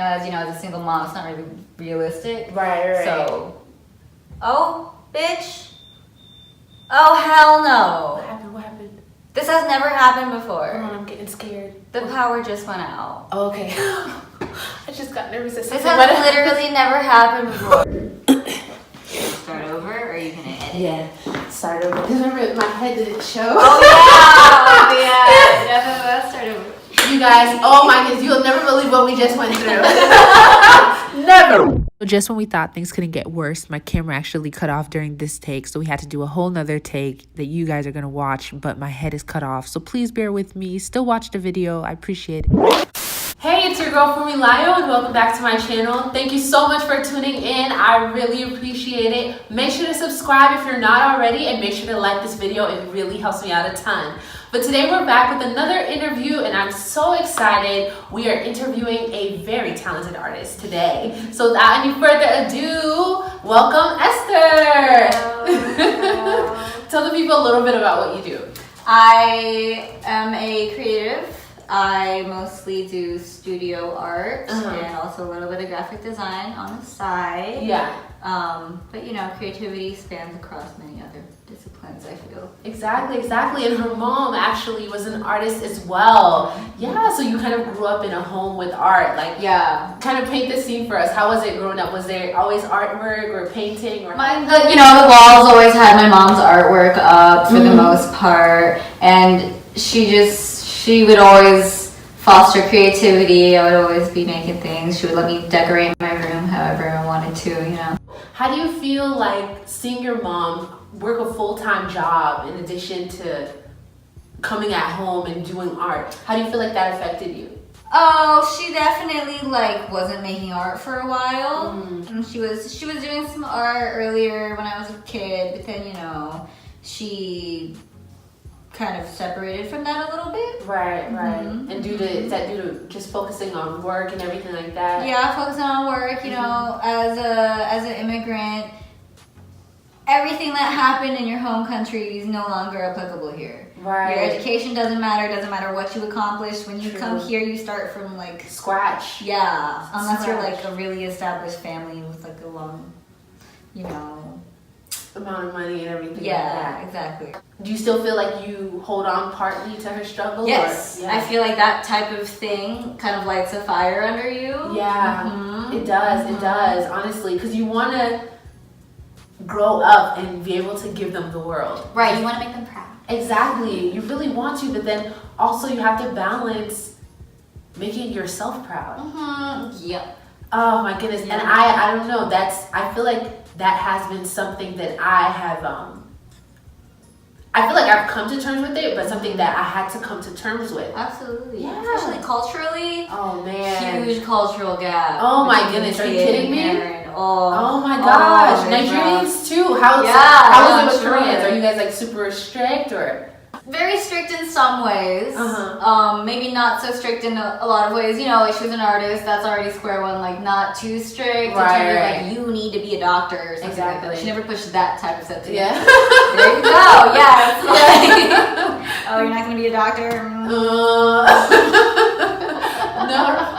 as a single mom, it's not really realistic. Right. So, oh, bitch. Oh, hell no. What happened? This has never happened before. Hold on, I'm getting scared. The power just went out. Oh, okay. I just got nervous. This has literally never happened before. Start over, or are you gonna edit? Yeah, start over. Because remember, my head didn't show. Oh yeah, Let's start over. You guys, oh my goodness, you'll never believe what we just went through. Never. Just when we thought things couldn't get worse, my camera actually cut off during this take, so we had to do a whole nother take that you guys are gonna watch, but my head is cut off, so please bear with me. Still watch the video, I appreciate it. Hey, it's your girl Funmi-Layo, and welcome back to my channel. Thank you so much for tuning in. I really appreciate it. Make sure to subscribe if you're not already, and make sure to like this video. It really helps me out a ton. But today we're back with another interview, and I'm so excited. We are interviewing a very talented artist today. So without any further ado, welcome Esther. Hello. Tell the people a little bit about what you do. I am a creative. I mostly do studio art and also a little bit of graphic design on the side. Yeah. But creativity spans across many other disciplines, I feel. Exactly. And her mom actually was an artist as well. Yeah, so you kind of grew up in a home with art. Yeah. Kind of paint the scene for us. How was it growing up? Was there always artwork or painting? Or the walls always had my mom's artwork up for the most part. And she would always foster creativity. I would always be making things. She would let me decorate my room however I wanted to, How do you feel like seeing your mom work a full-time job in addition to coming at home and doing art? How do you feel like that affected you? Oh, she definitely wasn't making art for a while. And she was doing some art earlier when I was a kid, but then she kind of separated from that a little bit. Right. And is that due to just focusing on work and everything like that? Yeah, focusing on work, as an immigrant, everything that happened in your home country is no longer applicable here. Right. Your education doesn't matter what you accomplish. When you come here, you start from scratch. Yeah, unless you're a really established family with a long, amount of money and everything. Yeah, exactly. Do you still feel like you hold on partly to her struggle? Yes. Or, yeah. I feel like that type of thing kind of lights a fire under you. Yeah, it does, honestly, because you want to grow up and be able to give them the world. Right, you want to make them proud. Exactly, you really want to, but then also you have to balance making yourself proud. Yep. Oh my goodness, and I don't know, I feel like that has been something that I have, I feel like I've come to terms with it, but something that I had to come to terms with. Absolutely. Yeah. Especially culturally. Oh man. Huge cultural gap. Oh my goodness, are you kidding me? Oh my gosh. Nigerians too. How is it with Koreans? Are you guys super strict or? Very strict in some ways. Maybe not so strict in a lot of ways. She was an artist. That's already square one. Not too strict. Right. You need to be a doctor or something. Exactly. She never pushed that type of stuff to me. Yeah. There you go. Yeah. It's oh, you're not gonna be a doctor. No.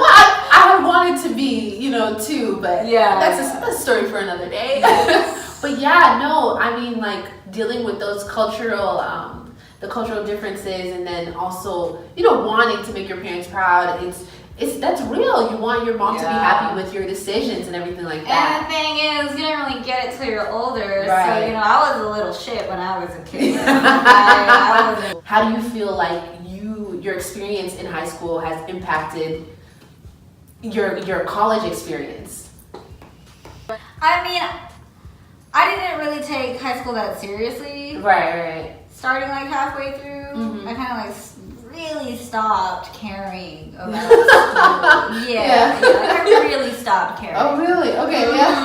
Well, I wanted to be, too, but that's a story for another day. Yes. But yeah, no. I mean, dealing with those cultural. The cultural differences, and then also wanting to make your parents proud. That's real. You want your mom to be happy with your decisions and everything like that. And the thing is, you didn't really get it till you're older. Right. So I was a little shit when I was a kid. How do you feel like your experience in high school has impacted your college experience? I mean, I didn't really take high school that seriously. Right. Starting halfway through, I kind of really stopped caring about school. I really stopped caring. Oh really? Okay, yeah.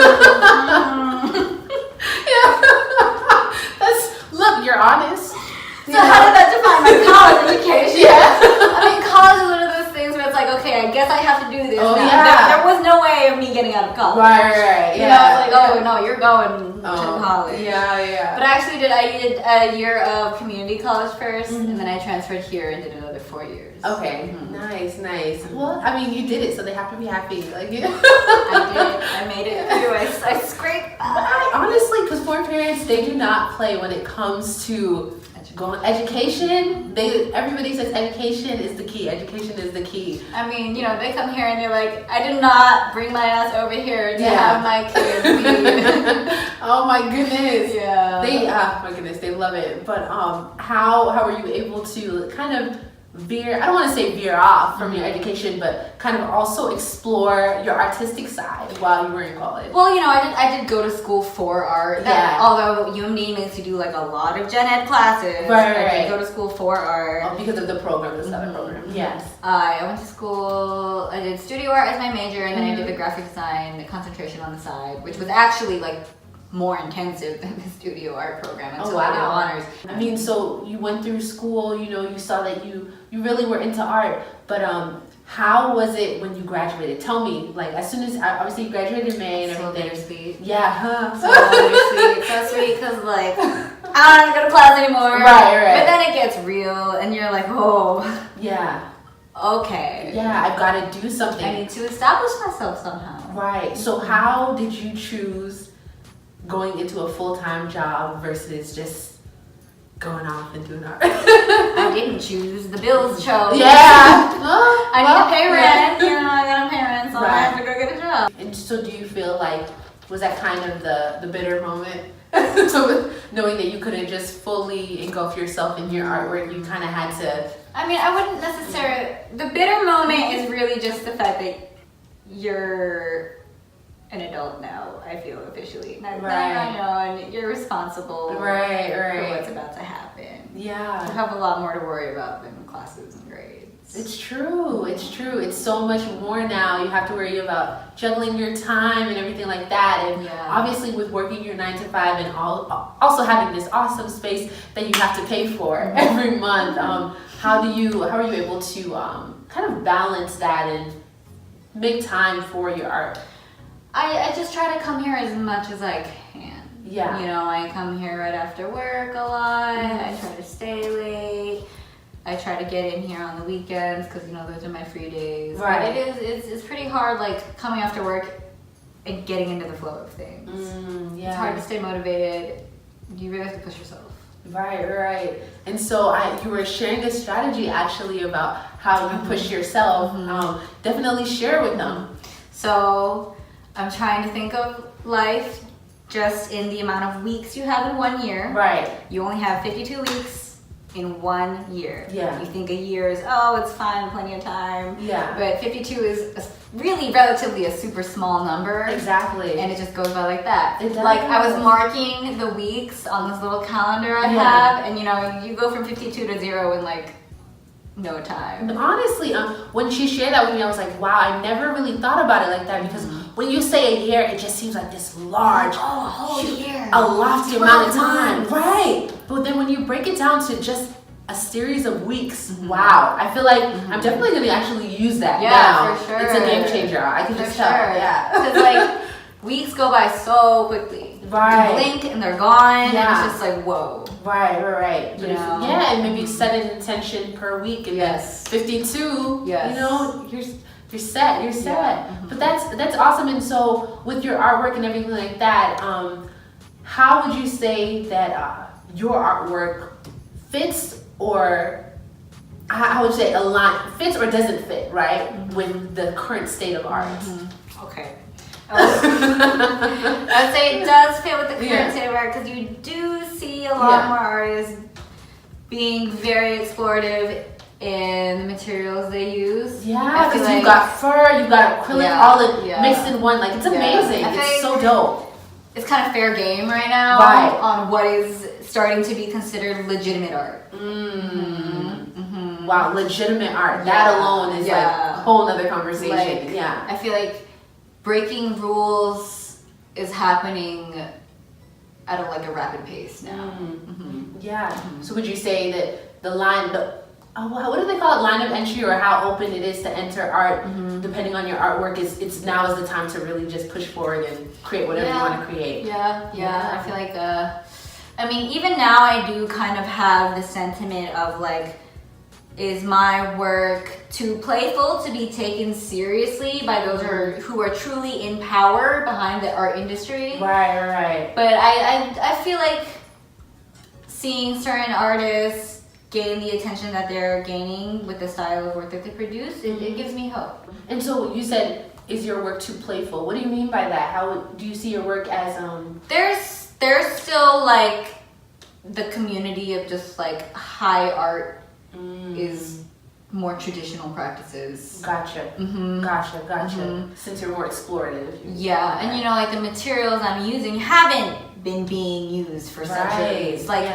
Look, you're honest. So how did that define my college education? I mean, college is one of those things where it's okay, I guess I have to do this now. Yeah. There was no way way of me getting out of college. Right. You know, I was like, oh no, you're going to college. Yeah. But actually, I did a year of community college first, and then I transferred here and did another 4 years. Okay. Nice. Well, I mean, you did it, so they have to be happy. Like, you know. I did. I made it through. I scraped by. Honestly, because foreign parents, they do not play when it comes to education. Everybody says education is the key. Education is the key. I mean, you know, they come here and they're like, I did not bring my ass over here to have my kids be. Oh my goodness. Yeah. My goodness, they love it. But how were you able to kind of I don't want to say veer off from your education, but kind of also explore your artistic side while you were in college? Well, you know, I did go to school for art. Although UMD needs to do like a lot of gen ed classes. Right. I did go to school for art. Because of the program, the summer program. Yes. I went to school, I did studio art as my major, and then I did the graphic design concentration on the side, which was actually like more intensive than the studio art program until I did honors. I mean, so you went through school, you know, you saw that you really were into art, but how was it when you graduated? Tell me, like, as soon as, obviously you graduated in May and everything. So bittersweet. Yeah, So bittersweet. So sweet, because like, I don't have to go to class anymore. Right. But then it gets real, and you're like, oh. Yeah. Okay. Yeah, I've got to do something. I need to establish myself somehow. Right. So how did you choose going into a full-time job versus just going off and doing art? I didn't choose. The bills chose. Yeah. I need to pay rent. You know, I gotta pay rent, so I have to go get a job. And so do you feel like, was that kind of the bitter moment? Knowing that you couldn't just fully engulf yourself in your artwork, you kind of had to... I mean, I wouldn't necessarily... The bitter moment is really just the fact that you're an adult now, I feel, officially. Now you're on your own, you're responsible for what's about to happen. Yeah. You have a lot more to worry about than classes and grades. It's true. It's so much more now. You have to worry about juggling your time and everything like that. And obviously with working your 9 to 5 and also having this awesome space that you have to pay for every month. How are you able to kind of balance that and make time for your art? I just try to come here as much as I can. Yeah. You know, I come here right after work a lot. I try to stay late. I try to get in here on the weekends because, you know, those are my free days. Right. But it's pretty hard, like, coming after work and getting into the flow of things. It's hard to stay motivated. You really have to push yourself. Right. And so you were sharing a strategy actually about how you push yourself. Definitely share with them. So I'm trying to think of life just in the amount of weeks you have in 1 year. Right. You only have 52 weeks in 1 year. Yeah. You think a year is, it's fine, plenty of time. Yeah. But 52 is really relatively a super small number. Exactly. And it just goes by like that. It does. Like, I was marking the weeks on this little calendar I have, and you know, you go from 52 to 0 in like no time. Honestly, when she shared that with me, I was like, wow, I never really thought about it like that, because when you say a year, it just seems like this large, a whole year, a lofty amount of time. months. Right. But then when you break it down to just a series of weeks, wow, I feel like I'm definitely going to actually use that now. For sure. It's a game changer. I can just tell. Yeah. Because like weeks go by so quickly. Right. You blink and they're gone. Yeah. And it's just like, whoa. Right. But You know? and maybe set an intention per week, and then 52. Yes. You know, you're set. Yeah. But that's awesome. And so with your artwork and everything like that, how would you say that your artwork fits, or I would say fits or doesn't fit, right, with the current state of art? Okay. I would say it does fit with the current state of art, because you do see a lot more artists being very explorative in the materials they use. Yeah, because you've got fur, you've got acrylic, all mixed in one. Like, it's amazing. It's so dope. It's kind of fair game right now on what is starting to be considered legitimate art. Wow, legitimate art. That alone is like a whole other conversation. Like, I feel like breaking rules is happening at a rapid pace now. So would you say that the line, what do they call it? Line of entry, or how open it is to enter art, depending on your artwork. It's now is the time to really just push forward and create whatever you want to create. Yeah. I feel like, I mean, even now I do kind of have the sentiment of like, is my work too playful to be taken seriously by those who are truly in power behind the art industry? Right. But I feel like seeing certain artists gain the attention that they're gaining with the style of work that they produce, it gives me hope. And so you said, is your work too playful? What do you mean by that? How do you see your work as There's still like the community of just like high art is more traditional practices. Gotcha. Since you're more explorative. Yeah, and you know, like the materials I'm using haven't been being used for centuries. Like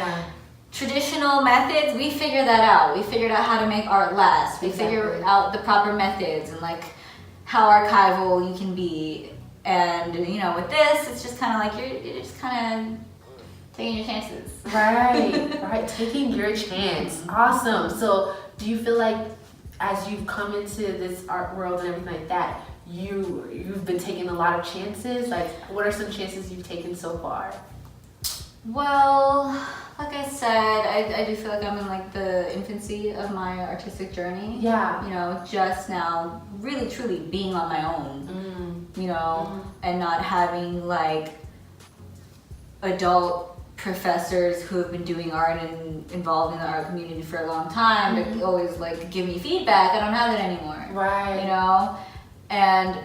traditional methods, we figured that out. We figured out how to make art last. We figured out the proper methods and like how archival you can be. And you know, with this, it's just kind of like you're just kind of taking your chances. Right, taking your chance. Awesome. So do you feel like as you've come into this art world and everything like that, you've been taking a lot of chances? Like, what are some chances you've taken so far? Well, like I said, I do feel like I'm in like the infancy of my artistic journey. Yeah. You know, just now really truly being on my own, you know, and not having like adult professors who have been doing art and involved in the art community for a long time to always like give me feedback. I don't have that anymore. Right. You know? And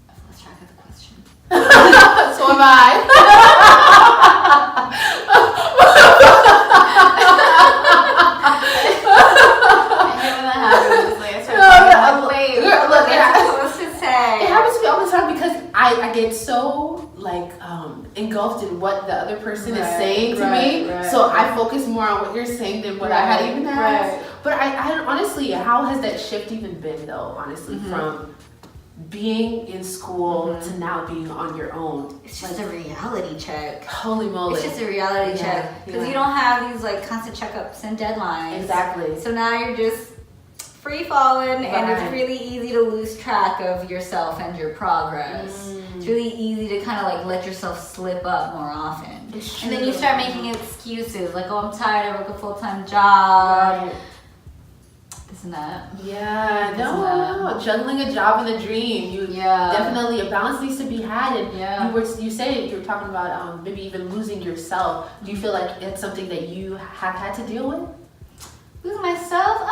I've lost track of the question. So am I. It happens to me all the time because I get so like engulfed in what the other person is saying to me, so I focus more on what you're saying than what I had even asked. But I honestly, how has that shift even been though? Honestly, from being in school to now being on your own, it's just like a reality check. Holy moly! It's just a reality check because you don't have these like constant checkups and deadlines. Exactly. So now you're just free falling, and it's really easy to lose track of yourself and your progress. It's really easy to kind of like let yourself slip up more often. And then you start making excuses like, oh, I'm tired, I work a full-time job. This and that. Yeah, no. Juggling a job and a dream. Definitely a balance needs to be had. And you said you were talking about maybe even losing yourself. Do you feel like it's something that you have had to deal with? Losing myself?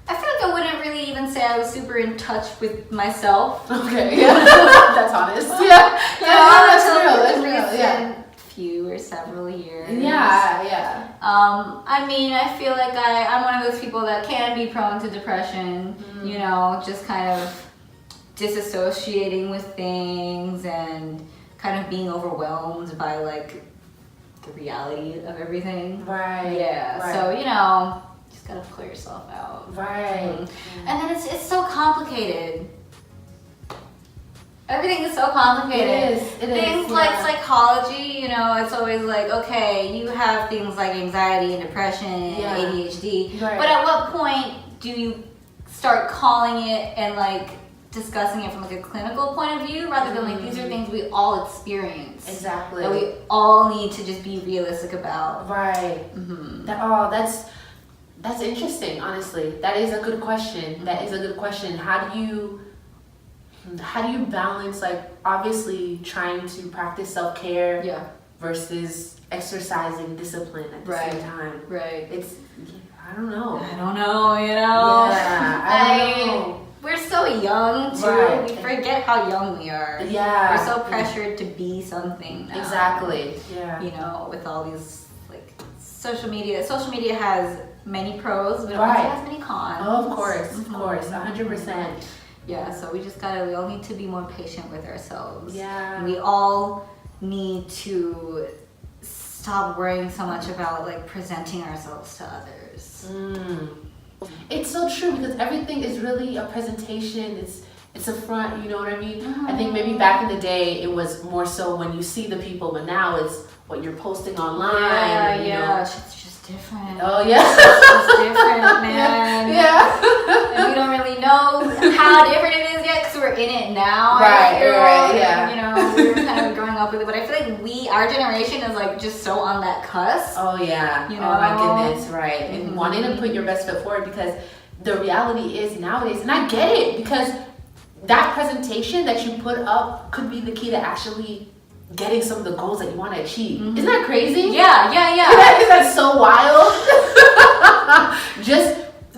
I feel like I wouldn't really even say I was super in touch with myself. Okay, that's honest. That's real. Yeah, few or several years. Yeah. I mean, I feel like I'm one of those people that can be prone to depression. You know, just kind of disassociating with things and kind of being overwhelmed by like the reality of everything. Right. Yeah. So you know, just gotta pull yourself out. Right. And then it's so complicated. Everything is so complicated. It is. Things like psychology, you know, it's always like, okay, you have things like anxiety and depression and ADHD. Right. But at what point do you start calling it and like discussing it from like a clinical point of view rather than like these are things we all experience. Exactly. That we all need to just be realistic about. Right. That's interesting, honestly. That is a good question. How do you balance, like, obviously trying to practice self-care versus exercising discipline at the same time? Right. I don't know, you know? Yeah, I don't know. We're so young, too. Right. We forget how young we are. Yeah. We're so pressured to be something now. Exactly. Yeah. You know, with all these, like, social media. Social media has many pros, but it Right. also has many cons. Oh, of course, 100%. Yeah, so we all need to be more patient with ourselves. Yeah. We all need to stop worrying so much about like presenting ourselves to others. It's so true because everything is really a presentation. It's a front, you know what I mean? I think maybe back in the day it was more so when you see the people, but now it's, what you're posting online. Yeah, it's just different. Oh yeah, it's just different, man. Yeah. And we don't really know how different it is yet because we're in it now. Right, yeah. You know, we're kind of growing up with it, but I feel like our generation is like just so on that cusp. Oh yeah. You know? Oh my goodness, right. And wanting to put your best foot forward, because the reality is nowadays, and I get it, because that presentation that you put up could be the key to actually getting some of the goals that you want to achieve. Isn't that crazy? Yeah. Isn't that so wild?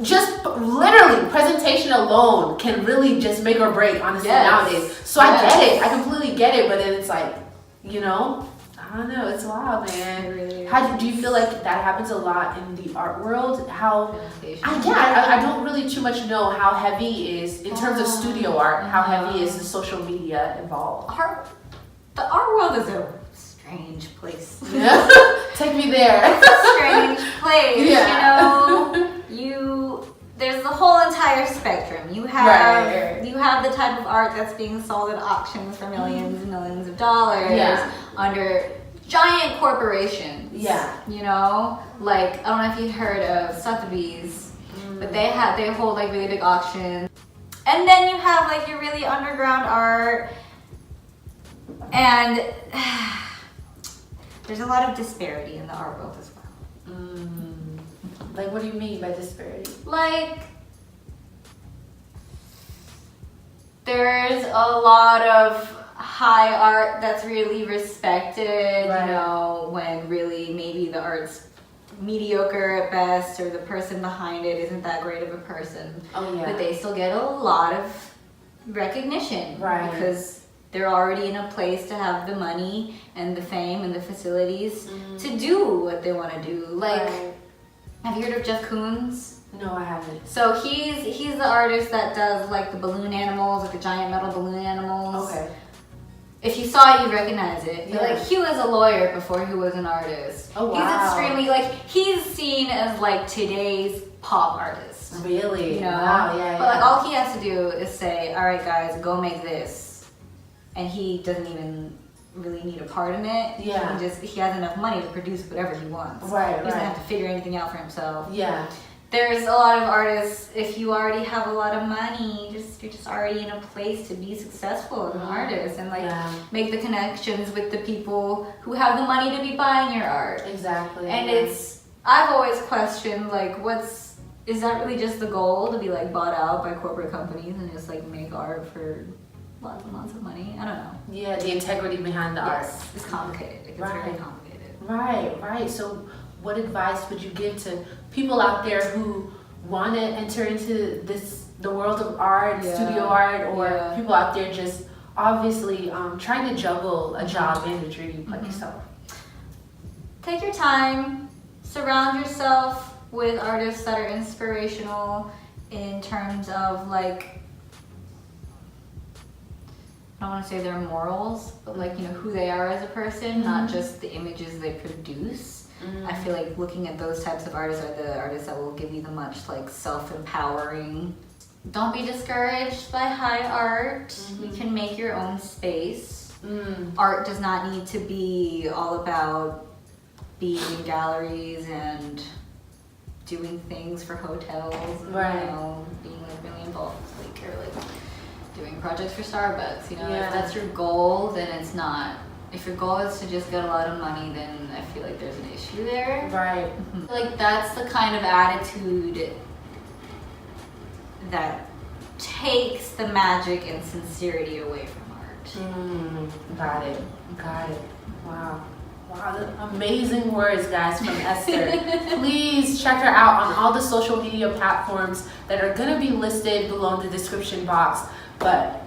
just literally presentation alone can really just make or break, honestly, nowadays. So I get it. I completely get it. But then it's like, you know, I don't know. It's wild, man. It really is. How do you feel like that happens a lot in the art world? I don't really too much know how heavy is, in terms of studio art, how heavy is the social media involved? The art world is a strange place. Yeah. Take me there. It's a strange place. Yeah. You know, there's the whole entire spectrum. You have the type of art that's being sold at auctions for millions and millions of dollars under giant corporations. Yeah. You know, like, I don't know if you've heard of Sotheby's, but they hold like really big auctions. And then you have like your really underground art. And there's a lot of disparity in the art world as well. Like, what do you mean by disparity? Like, there's a lot of high art that's really respected, you know, when really maybe the art's mediocre at best, or the person behind it isn't that great of a person. Oh yeah. But they still get a lot of recognition, because they're already in a place to have the money and the fame and the facilities to do what they want to do. Like, have you heard of Jeff Koons? No, I haven't. So he's the artist that does like the balloon animals, like the giant metal balloon animals. Okay. If you saw it, you'd recognize it. But like, he was a lawyer before he was an artist. Oh wow. He's extremely, like, he's seen as like today's pop artist. Really? You know? Wow, yeah. But like, all he has to do is say, all right guys, go make this. And he doesn't even really need a part in it. Yeah. He has enough money to produce whatever he wants. Right. He doesn't have to figure anything out for himself. Yeah. There's a lot of artists, if you already have a lot of money, you're just already in a place to be successful as an artist, and like make the connections with the people who have the money to be buying your art. Exactly. And I've always questioned, like, is that really just the goal, to be like bought out by corporate companies and just like make art for lots and lots of money? I don't know. Yeah, the integrity behind the art. It's complicated. It's very complicated. Right. So what advice would you give to people out there who want to enter into the world of art, studio art, or people out there just obviously trying to juggle a job and a dream like yourself? Take your time. Surround yourself with artists that are inspirational in terms of, like, I don't want to say their morals, but like, you know, who they are as a person, not just the images they produce. I feel like looking at those types of artists are the artists that will give you the much like self-empowering. Don't be discouraged by high art. You can make your own space. Art does not need to be all about being in galleries and doing things for hotels, and, you know, being like really involved, like, or like doing projects for Starbucks, you know. If that's your goal, then it's not. If your goal is to just get a lot of money, then I feel like there's an issue there. Right. Like, that's the kind of attitude that takes the magic and sincerity away from art. Got it. Wow, amazing words, guys, from Esther. Please check her out on all the social media platforms that are gonna be listed below in the description box. But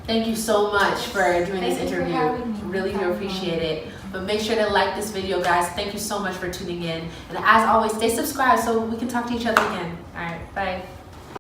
thank you so much for doing this interview. Really do appreciate it. But make sure to like this video, guys. Thank you so much for tuning in. And as always, stay subscribed so we can talk to each other again. All right, bye.